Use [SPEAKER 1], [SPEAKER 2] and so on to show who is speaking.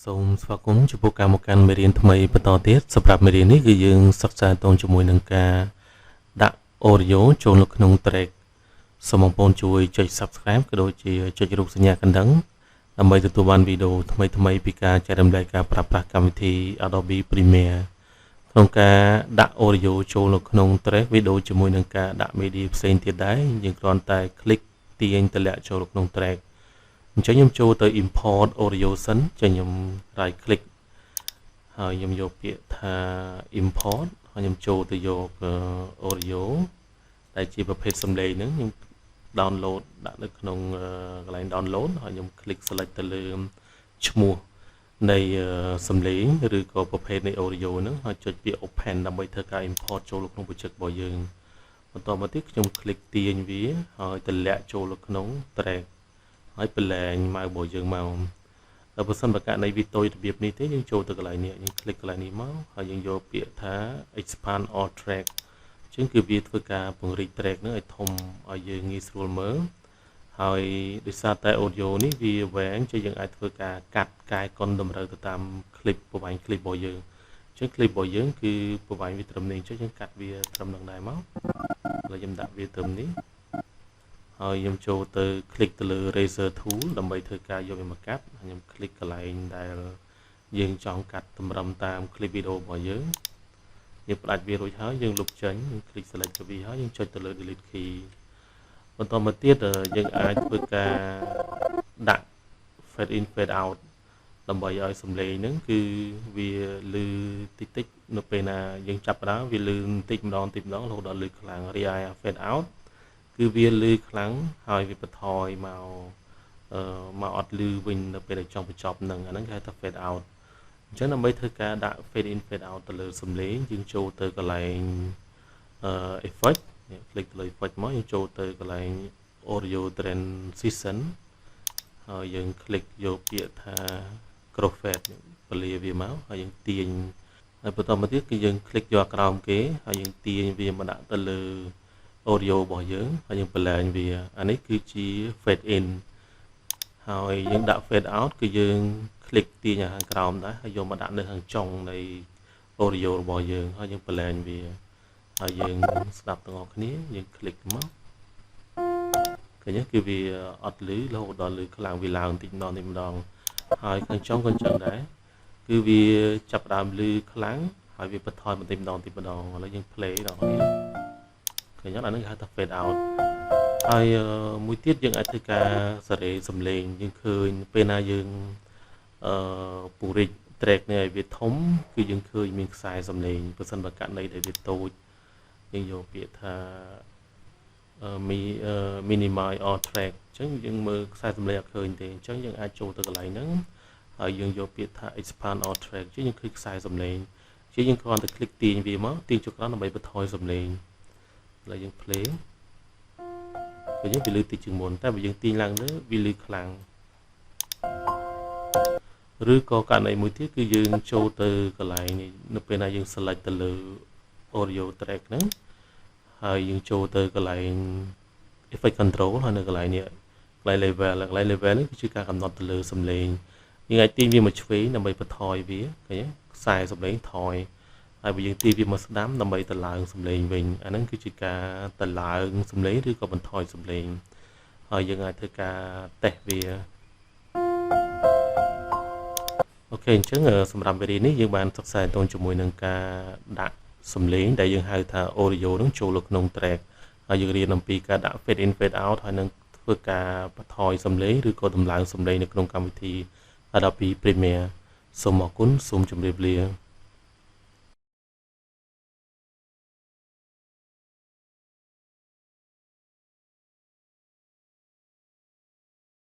[SPEAKER 1] សូមស្វាគមន៍ចំពោះការមកកាន់មេរៀនថ្មីបន្តទៀតសម្រាប់មេរៀននេះគឺយើងសិក្សាតជាមួយនឹងការដាក់ audio ចូលនៅក្នុង track សូមបងប្អូនជួយចុច subscribe ក៏ដូចជាចុចរូបសញ្ញាកណ្ដឹងដើម្បីទទួលបានវីដេអូថ្មីៗពីការចែករំលែកការប្រើប្រាស់កម្មវិធី Adobe Premiere ក្នុងការដាក់ audio ចូលនៅក្នុង track វីដេអូជាមួយនឹងការដាក់ media ផ្សេងទៀតដែរយើងគ្រាន់តែ click ទាញតម្លាក់ចូលក្នុង track អញ្ចឹងខ្ញុំចូលទៅ import audio សិនចឹងខ្ញុំ right click ហើយខ្ញុំយកពាក្យថា import ហើយខ្ញុំចូលទៅយក audio ដែលជាប្រភេទសំឡេងហ្នឹងខ្ញុំ download ដាក់នៅក្នុងកន្លែង download ហើយខ្ញុំ click select ទៅលើឈ្មោះនៃសំឡេងឬក៏ប្រភេទនៃ audio ហ្នឹងហើយចុចពាក្យ open ដើម្បីធ្វើការ import ចូលក្នុងប្រជិករបស់យើងបន្តមកទៀតខ្ញុំ click ទាញវាហើយតម្លាក់ចូលក្នុង track ហើយប្រឡែងម៉ៅរបស់យើងមកដល់បើសិនបើករណីវាតូចរបៀបនេះទេយើងចូលទៅកន្លែងនេះយើង click កន្លែងនេះមកហើយយើងយកពាក្យថា expand all track អញ្ចឹងគឺវាធ្វើការពង្រីក track ហ្នឹងឲ្យធំឲ្យយើងងាយស្រួលមើលហើយដោយសារតែ audio នេះវាវែងចឹងយើងអាចធ្វើការកាត់កែកុនតម្រូវទៅតាម clip ប្រវែង clip របស់យើងអញ្ចឹង clip របស់យើងគឺប្រវែងវាត្រឹមនេះអញ្ចឹងយើងកាត់វាត្រឹមនឹងដែរមកហើយខ្ញុំដាក់វាត្រឹមនេះហើយខ្ញុំចូលទៅ click ទៅលើ razor tool ដើម្បីធ្វើការយកវាមកកាត់ខ្ញុំ click កន្លែងដែលយើងចង់កាត់តម្រឹមតាម clip video របស់យើងយើងផ្ដាច់វារួចហើយយើងលុបចេញយើង click select ទៅវាហើយយើងចុចទៅលើ delete key បន្តមកទៀតយើងអាចធ្វើការដាក់ fade in fade out ដើម្បីឲ្យសំឡេងហ្នឹងគឺវាលឺតិចតិចនៅពេលណាយើងចាប់ផ្ដើមវាលឺតិចម្ដងរហូតដល់លឺខ្លាំងរីឯ fade out គឺវាលឺខ្លាំងហើយវាបន្ថយមកអត់លឺវិញនៅពេលដែលចង់បញ្ចប់នឹងអាហ្នឹងគេហៅថា fade out អញ្ចឹងដើម្បីធ្វើការដាក់ fade in fade out ទៅលើសំឡេងយើងចូលទៅកន្លែងeffect click ទៅលើ effect មកយើងចូលទៅកន្លែង audio transition ហើយយើង click យកពាក្យថា crossfade ពលាវាមកហើយយើងទាញហើយបន្តមកទៀតគឺយើង click យកក្រោមគេហើយយើងទាញវាមកដាក់ទៅលើ audio របស់យើងហើយយើងប្រឡែងវាអានេះគឺជា fade in ហើយយើងដាក់ fade out គឺយើង click ទាញខាងក្រោមដែរហើយយកមកដាក់នៅខាងចុងនៃ audio របស់យើងហើយយើងប្រឡែងវាហើយយើងស្ដាប់ទាំងអស់គ្នាយើង click មកឃើញទេគឺវាអត់លឺរហូតដល់លឺខ្លាំងវាឡើងតិចម្ដងហើយខាងចុងក៏អញ្ចឹងដែរគឺវាចាប់ផ្ដើមលឺខ្លាំងហើយវាបន្ថយបន្តិចម្ដងឥឡូវយើង play ដល់គ្នាឃើញអត់អានេះគេហៅថា fade out ហើយមួយទៀតយើងអាចធ្វើការសេរីសំឡេងយើងឃើញពេលណាយើងពង្រីក track នេះឲ្យវាធំគឺយើងឃើញមានខ្សែសំឡេងបើសិនបើករណីដែលវាតូចយើងយកពាក្យថា minimize all track អញ្ចឹងយើងមើលខ្សែសំឡេងអត់ឃើញទេអញ្ចឹងយើងអាចចូលទៅកន្លែងហ្នឹងហើយយើងយកពាក្យថា expand all track អញ្ចឹងយើងឃើញខ្សែសំឡេងជាយើងគ្រាន់តែ click ទាញវាមកទាញចុចក្រោមដើម្បីបន្ថយសំឡេងឥឡូវយើង play គឺយើងវាលឺតិចជាងមុនតែបើយើងទាញឡើងលើវាលឺខ្លាំងឬក៏ករណីមួយទៀតគឺយើងចូលទៅកន្លែងនេះនៅពេលណាយើង select ទៅលើ audio track ហ្នឹងហើយយើងចូលទៅកន្លែង effect control ហើយនៅកន្លែងនេះកន្លែង level នេះគឺជាការកំណត់ទៅលើសំឡេងយើងអាចទាញវាមកឆ្វេងដើម្បីបន្ថយវាឃើញទេខ្សែសំឡេងថយហើយបើយើងទាញវាមកស្ដាំដើម្បីទៅឡើងសំឡេងវិញអាហ្នឹងគឺជាការទៅឡើងសំឡេងឬក៏បន្ថយសំឡេងហើយយើងអាចធ្វើការតេស្តវាអូខេអញ្ចឹងសម្រាប់វីដេអូនេះយើងបានសិក្សាតជាមួយនឹងការដាក់សំឡេងដែលយើងហៅថា audio នឹងចូលនៅក្នុង track ហើយយើងរៀនអំពីការដាក់ fade in fade out ហើយនឹងធ្វើការបន្ថយសំឡេងឬក៏តម្លើងសំឡេងនៅក្នុងកម្មវិធី Adobe Premiere សូមអរគុណសូមជម្រាបលា